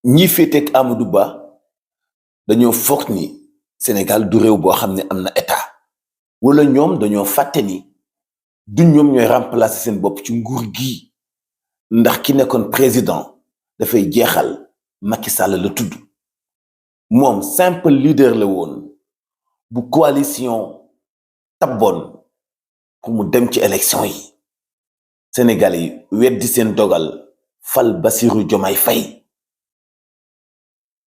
ñi féeteeg Amadou Ba dañoo foog ni Sénégal du réew boo xam ne am na état wala ñoom dañoo fàtte ni du ñoom ñooy remplacer seen bopp ci nguur gi ndax ki nekkoon président dafay jeexal Macky Sall la tudd moom simple leader la woon bu coalition tabboon pour mu dem ci élection yi Sénégal yi weddi seen dogal fal Bassirou Diomaye Faye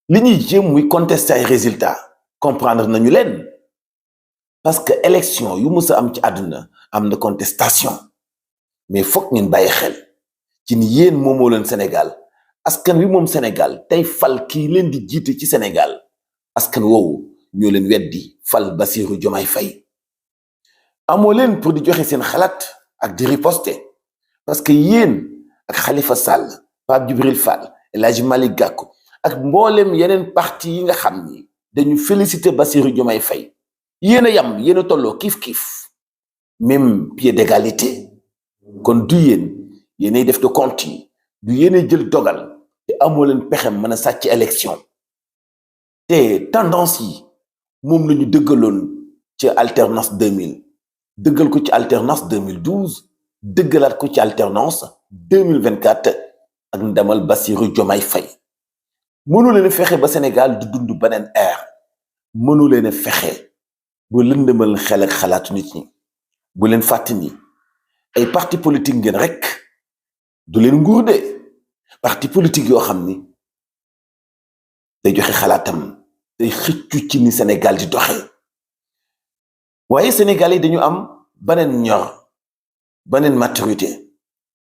li ñuy jéem muy contester ay résultats comprendre nañu leen parce que élection yu mus a am ci àdduna am na contestation mais foog ngeen bàyyi xel ci ni yéen moomoo leen Sénégal askan wi moom Sénégal tey fal kii leen di jiite ci Sénégal askan woowu ñoo leen weddi fal Bassirou Diomaye Faye amoo leen pour di joxe seen xalaat ak di riposter parce que yéen ak Khalifa Sall Pape Djibril Fall El Hadji Malick Gakou ak mboolem yeneen parti yi nga xam ni dañu féliciter Bassirou Diomaye Faye yéen a yam yéen a tolloo kiif-kiif même pied d'égalité kon du yéenay def de compte yi du yéenay jël dogal te amoo leen pexem mën a sàcc élection te tendance yi moom la ñu dëggaloon ci alternance 2000 dëggal ko ci alternance 2012 dëggalaat ko ci alternance 2024 ak ndamal Bassirou Diomaye Faye mënu leen a fexe ba Sénégal du dund beneen ère mënu leen a fexe bu lëndëmal xel ak xalaatu nit ñi bu leen fàtte ni ay parti politique ngeen rek du leen nguur de parti politique yoo xam ni day joxe xalaatam day xëccu ci ni Sénégal di doxee waaye Sénégal yi dañu am beneen ñor beneen maturité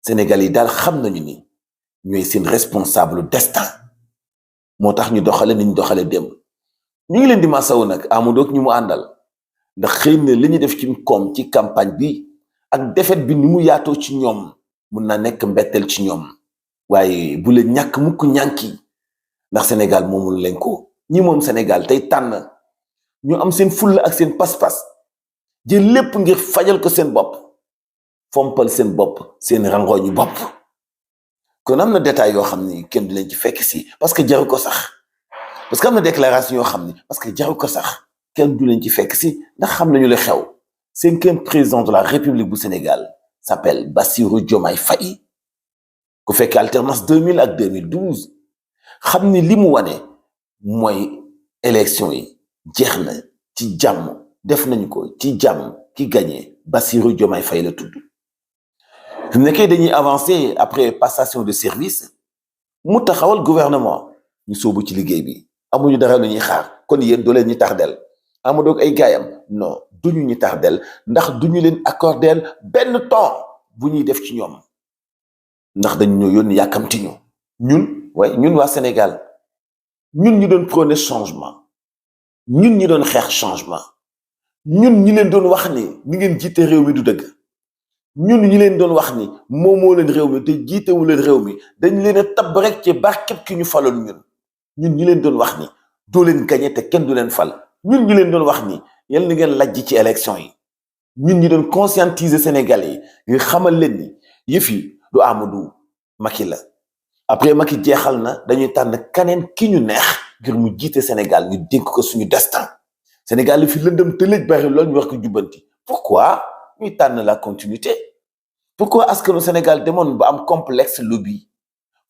Sénégal yi daal xam nañu ni ñooy seen responsable destin moo tax ñu doxale ni ñu doxale démb ñu ngi leen di masawu nag Amadou ak ñu mu àndal ndax xëy na li ñu def ci koom ci campagne bi ak défaite bi ni mu yaatoo ci ñoom mun na nekk mbetteel ci ñoom waaye bu leen ñàkk mukk ñànki ndax Sénégal moomul leen ko ñi moom Sénégal tey tànn ñu am seen fulla ak seen pas-pas jël lépp ngir fajal ko seen bopp fompal seen bopp seen rangooñu bopp kon am na détail yoo xam ni kenn du leen ci fekk si parce que jaru ko sax parce que am na déclaration yoo xam ni parce que jaru ko sax kenn du leen ci fekk si ndax xam nañu le xew 5e président de la République du Sénégal s'appelle Bassirou Diomaye Faye ku fekk alternance 2000 ak 2012 xam ni li mu wane mooy élection yi jeex na ci jàmm def nañu ko ci jàmm ki gagné Bassirou Diomaye Faye la tudd fi mu nekkee dañuy avancer après passation de service mu taxawal gouvernement ñu sóobu ci liggéey bi amuñu dara lu ñuy xaar kon yéen doo leen ñu tardel Amadou ak ay gaayam non duñu ñu tardel ndax duñu leen accordeel benn temps bu ñuy def ci ñoom ndax dañu ñoo yónni yàkkamti ñu ñun waa Sénégal ñun ñu doon prôner changement ñun ñi doon xeex changement ñun ñi leen doon wax ni ngeen jiite réew mi du dëgg ñun ñi leen doon wax ni moomoo leen réew mi te jiitewu leen réew mi dañ leen a tabb rek ci barkeb ki ñu faloon ñun ñi leen doon wax ni doo leen gañe te kenn du leen fal ñun ñi leen doon wax ni yal na ngeen lajj ci élection yi ñun ñi doon conscientiser Sénégalais yi nga xamal leen ni yëf yi du Amadou Macky la après Macky jeexal na dañuy tànn kaneen ki ñu neex ngir mu jiite Sénégal ñu dénk ko suñu destin Sénégal li fi lëndëm te léegi bari loolu ñu wax ko jubbanti pourquoi ñuy tànn la continuité pourquoi askanu Sénégal demoon ba am complexe lobby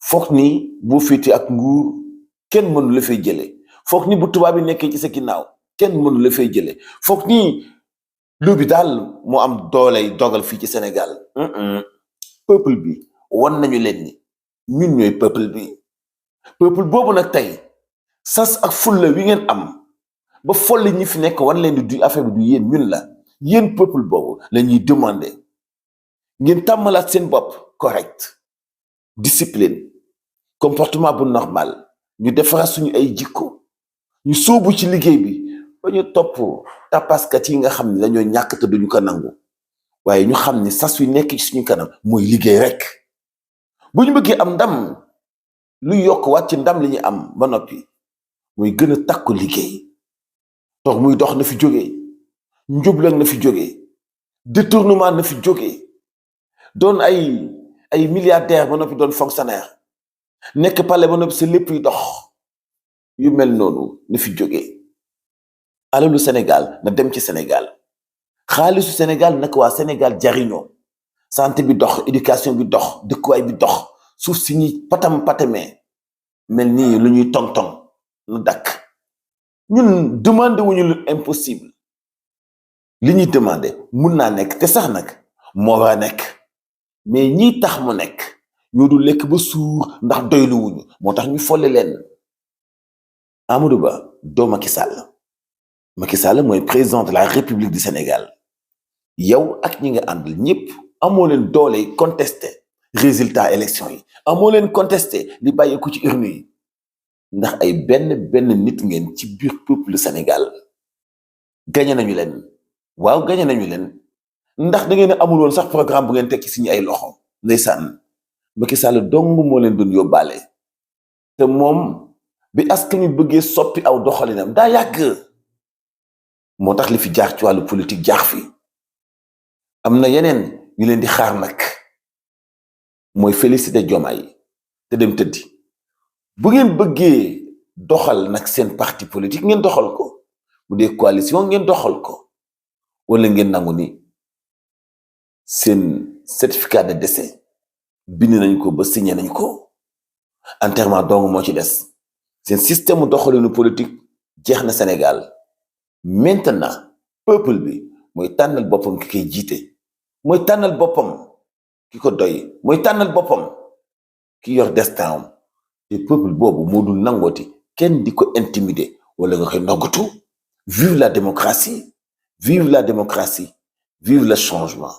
foog ni boo féete ak nguur kenn mënu la fay jëlee foog ni bu tubaab yi nekkee ci sa ginnaaw kenn mënu la fay jëlee foog ni lobby daal moo am dooley dogal fii ci Sénégal peuple bi wan nañu leen ni ñun ñooy peuple bi peuple boobu nag tey sas ak fulla wi ngeen am ba folli ñi fi nekk wan leen di du affaire bi du yéen ñun la yéen peuple boobu la ñuy demander ngeen tàmmalaat seen bopp correct discipline comportement bu normal ñu defaraat suñu ay jikko ñu sóobu ci liggéey bi ba ñu topp tapaskat yi nga xam ne dañoo ñàkk te duñu ko nangu waaye ñu xam ni sas wi nekk ci suñu kanam mooy liggéey rek bu ñu bëggee am ndam lu yokk waat ci ndam li ñu am ba noppi muy gën a takku liggéey toog muy dox na fi jógee njublang na fi jógee détournement na fi jógee doon ay milliardaire ba noppi doon fonctionnaire nekk pale ba noppi sa lépp yi dox yu mel noonu ni fi jógee. alalu Sénégal na dem ci Sénégal xaalisu Sénégal naka waa Sénégal jariñoo santé bi dox éducation bi dox dëkkuwaay bi dox suuf si ñuy patam patamee mel nii lu ñuy tong-tong nu dakk. ñun demandé wuñu lu impossible li ñuy demandé mun naa nekk te sax nag moo war a nekk mais ñii tax mu nekk ñoo du lekk ba suur ndax doylu wuñu moo tax ñu folle leen. Amadou Ba doo Macky Sall. Macky Sall mooy président de la République du Sénégal yow ak ñi nga àndal ñëpp amoo leen doole contesté résultat élection yi amoo leen contesté li bàyyeeku ci urne yi ndax ay benn nit ngeen ci biir peuple Sénégal. gañe nañu leen waaw gañe nañu leen ndax da ngeen a amul woon sax programme bu ngeen tekki suñu ay loxo ndeysaan. Macky Sall dong moo leen doon yóbbaale te moom bi askan wi bëggee soppi aw doxalinam daa yàgg. moo tax li fi jaar ci wàllu politique jaar fi am na yeneen ñu leen di xaar nag mooy félicité Diomaye te dem tëddi. bu ngeen bëggee doxal nag seen parti politique ngeen doxal ko bu dee coalition ngeen doxal ko wala ngeen nangu ni seen certificat de décès bind nañ ko ba signé nañ ko enterrement dong moo ci des. seen système mu doxalinu politique jeex na Sénégal. maintenant peuple bi mooy tànnal boppam ki koy jiite mooy tànnal boppam ki ko doy mooy tànnal boppam ki yor destin am te peuple boobu moo dul nangooti kenn di ko intimider wala nga koy noggatu. Vive la démocratie, vive la démocratie, vive le changement.